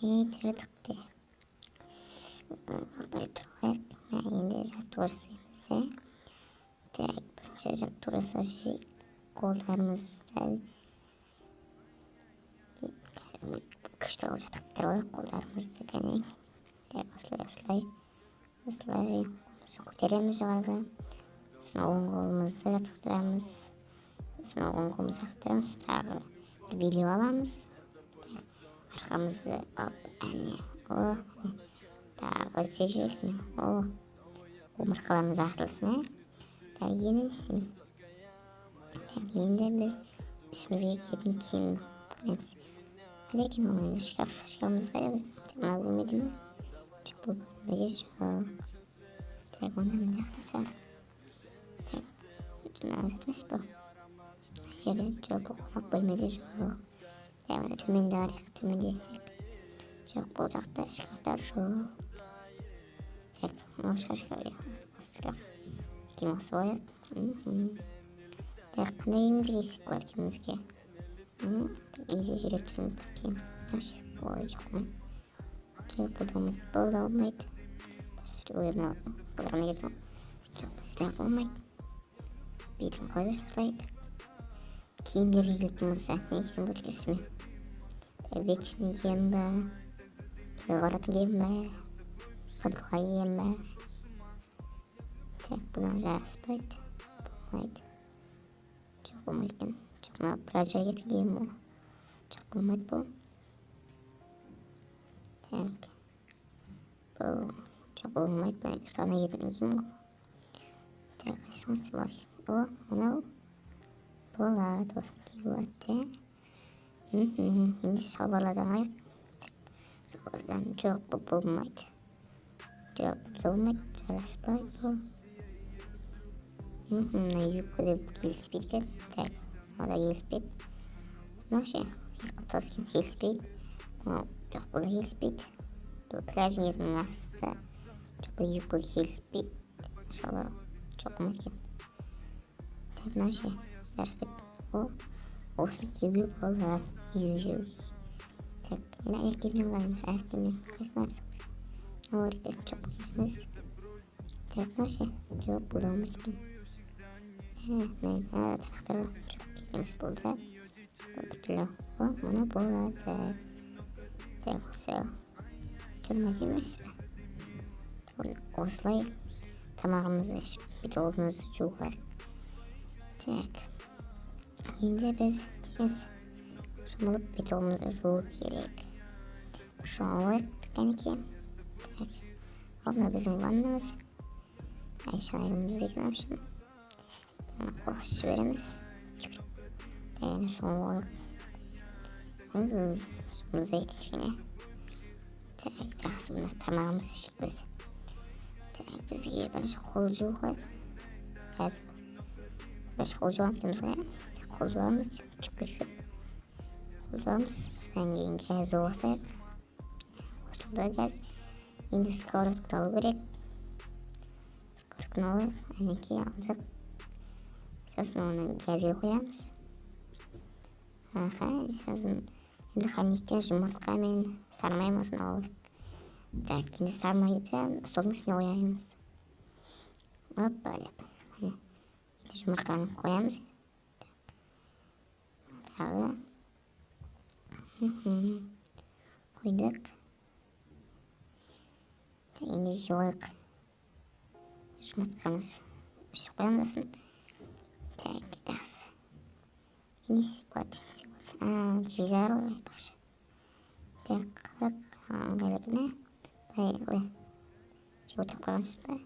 не тұрдық те. Бай тұрғайық. Енді жаттығу жасаймыз. Так, бірінші жаттығу жасап жүрейік. Қолдарымызды күшті қылып жаттықтырып алайық қолдарымызды. Кәне. Так, осылай. Көтереміз жоғарыға. Сосын оң қолымызды жаттықтырамыз. Сосын оң қолымызды жаттықтырамыз. Тағы бір билеп аламыз. Арқамызды әне. Тағы өте жүресің. Омыртқаларымыз ашылсын. Енді біз үстімізге киетін киім қоямыз. Қайда екен ол енді шкафымыз қайда біздің? Мына бөлмеде ме? Жоқ, бұл бөлмеде жоқ. Так, онда мына жақта шығар. Так, мына жатмас па? Мына жерде жоқ, бұл қонақ бөлмеде жоқ. Так, мына төменде қарайық, төменде. Жоқ, бұл жақта шкафтар жоқ. Так, мынау шкаф. Киім осы қояйық. Так, қандай киімді кисек болады киімімізге? Үйде жүретін киім. Ой, жоқ болмайды. Жоқ, бұл да болмайды. Бұлағына кетіп. Жоқ, бұл да болмайды. Бетін қоя беріп солайды. Киімдерге келетін болса, не кисем болады үстіме? Вечный кием ба? Тойға баратын кием ба? Футболка кием ба? Так, бұдан жараспайды. Болмайды. Жоқ, болмайды екен. Жоқ, мына пляжға кеткен кием ба? Жоқ, болмайды бұл. Так. Бұл. Жоқ, болмайды. Бұдан ұйықтағына кеткен кием ғой. Так, қайсыңыз болады? Мынау. Болады. Осын ки болады. Енді шалбарлардан айық. Шалбардан жоқ, бұл болмайды. Жоқ, бұл болмайды. Жараспайды бұл. Мына юбкада келіспейді екен. Так, мынау да келіспейді. Мынау ше, қапталыс киім келіспейді. Жоқ, бұл да келіспейді. Бұл пляждың етінің асты. Жоқ, бұл юбкада келіспейді. Шалбар жоқ болмайды екен. Так, мынау ше, жараспайды. Осыны киюге болады. Үйге жүруге. Так, енді аяқ киімнен қараймыз. Аяқ киімнен қайсыны арсақ? Мынау керек. Жоқ, бұл киіміз. Так, мынау ше, жоқ, бұл да болмайды екен. Мына тырнақтар бар. Жоқ, келеміз болды. Бұл бүтілі. Мұны болады. Так, осы тұрмайды емес пе? Осылай тамағымызды ішіп, бетолымызды жууға. Так, енді біз жұмылып бетолымызды жуу керек. Шомылайық, кәнеке. Так, мына біздің ваннамыз. Шайымызды екенемшім. Қоқыс жібереміз. Дәйіні шомылайық. Мұзда екіншіне. Так, жақсы бұны тамағымыз ішіп біз. Так, бізге бірінші қол жуу қойық. Қазір бірінші қол жуамыз дейміз ғой. Қол жуамыз, жүгіріп. Қол жуамыз. Содан кейін газ оғасайық. Осылда газ. Енді сковородканы алу керек. Сковородканы алайық. Әнекей алдық. Сосын оны газге қоямыз. Сосын енді қайнектен жұмыртқа мен сармайым осыны алайық. Так, енді сармайды столдың үстіне қоямыз. Опа, деп. Енді жұмыртқаны қоямыз. Тағы. Қойдық. Так, енді жойық. Жұмыртқамыз үшіп қоямыздасын. Так, жақсы. Не істеп болады? Телевизор айтпақшы. Так, ыңғайлы. Ой. Отырып қаламыз ба?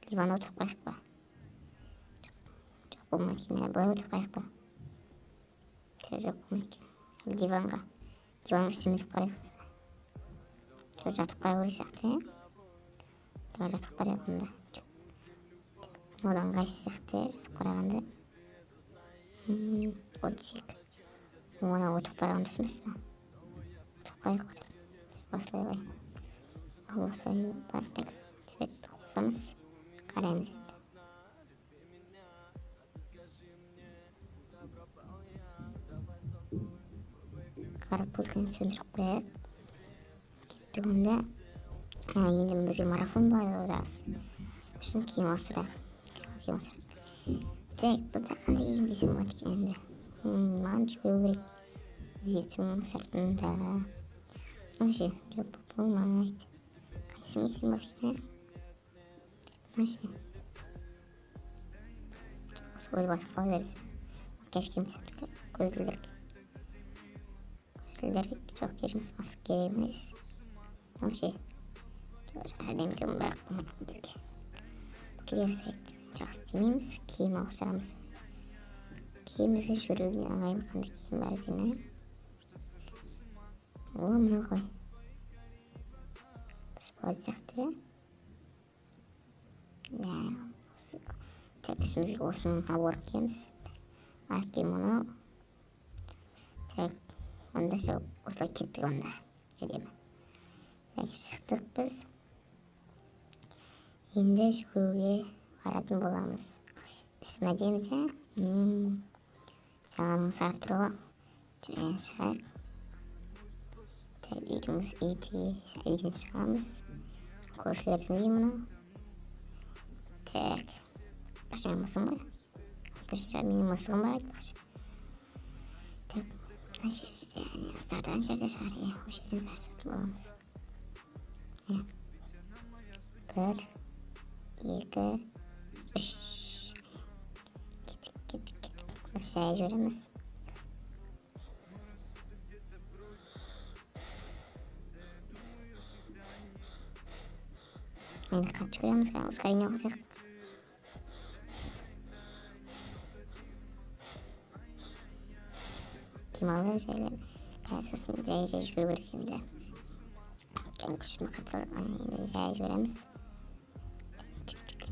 Диван отырып қайық па? Жоқ, болмайды. Былай отырып қайық па? Жоқ, болмайды. Диванға. Диванның үстіне өтіп қарайық. Жоқ, жатып қара көрей сияқты. Тағы жатып қарайық мұнда. Одан қайсы сияқты жатып қарағанды. Отчик. Оны отырып қарағанды түсіміз ба? Отырып қайық отырып. Осылай. Осылай бар. Так, свет қосамыз. Қараймыз енді. Қарап пультканы сөндіріп қояйық. кеттік онда. Енді бізге марафон болады отырамыз. Үшін киім ауыстырайық. Так, бұда қандай киім кисем болады екен енді. Маған жүгіру керек. Үйдің сыртында. Вообще, жоқ болмайды. Қайсың кисем болады екен? Вообще. Ой, басып қала бересің. Макияж киім сияқты. Көзілдірік. Жоқ керек емес, маска керек емес. Вообще. Әдемі киім бірақ болмайды. Келер сайт. Жақсы демейміз, киім ауыстырамыз. Киімімізге жүруге ыңғайлы қандай киім бар екен. О, мына ғой. Спорт сияқты. Так, үстімізге осының набор киеміз. Киім мынау. Так, онда осылай кеттік онда. Әдемі. Так, шықтық біз. Енді жүгіруге баратын боламыз. Үстім әдемі де. Жаңаның сағыр тұруға жүген шығар. Үйден шығамыз. Көршілердің үйі мұнау. Так. Бақшы мен мысым ғой. Менің мысығым бар айтпақшы. Так. Мына жерде, астардан жерде шығар. О жерден сарсатын боламыз. 1, 2, 3. Кеттік. Жай жүреміз. Енді қатты жүреміз. Ускорение қосайық. Демалы жайлы. Сосын жай жүгіру керек енді. Күшіме қатысалып, енді жай жүреміз.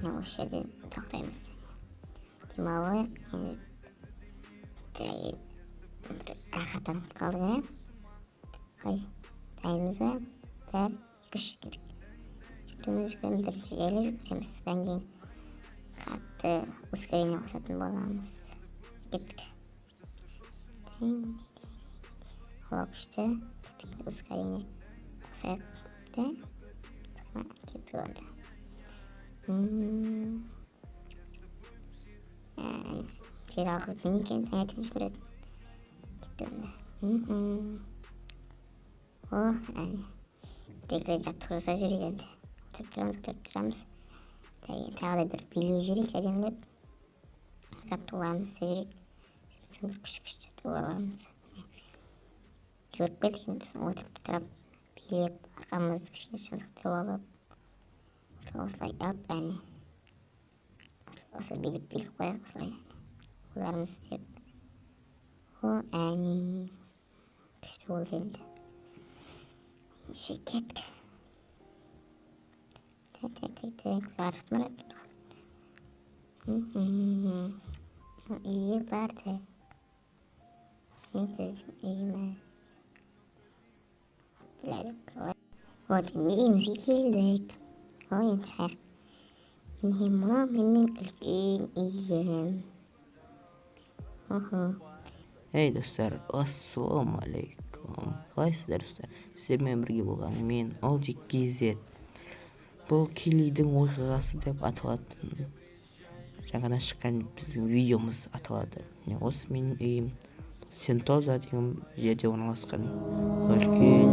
Осы жерден тоқтаймыз. Демалы енді рахаттанып қалдық. Қай, дайынбыз ба? 1, 2, 3 кеттік. Жүгіреміз, бірінші жайлы жүгіреміз. Содан кейін қатты ускорение қосатын боламыз. Кеттік. Хава күшті. Ускорение қосайық. Кеттік онда. Жер алғыз мен екен таңертең жүгіретін. Кетті онда. Бір-екі жаттығырса жүрек енді. Отырып тұрамыз. Тағы да бір билей жүрек әдемілеп. Жаттығыламыз да жүрек. Бір күшті жаттығып аламыз. Жүріп келдік енді. Отырып тұрап билеп арқамызды кішкене шынықтырып алып. Осылай ап әне. Осылай билеп қояқ осылай. Оларымыз деп. О әне. Күшті болды енді. Кеттік. Аршықты мұрат. Үйге барды. Біздің үйіміз. Вот, үйімізге келдік. Ой, енді шығайық. Мұна менің үлкен үйім. Ей достар, ассалаумалейкум. Қалайсыздар достар? Сіздермен бірге болған мен OldKZ. Бұл Келидің оқиғасы деп аталатын жаңадан шыққан біздің видеомыз аталады. Осы менің үйім Сентоза деген жерде орналасқан үлкен.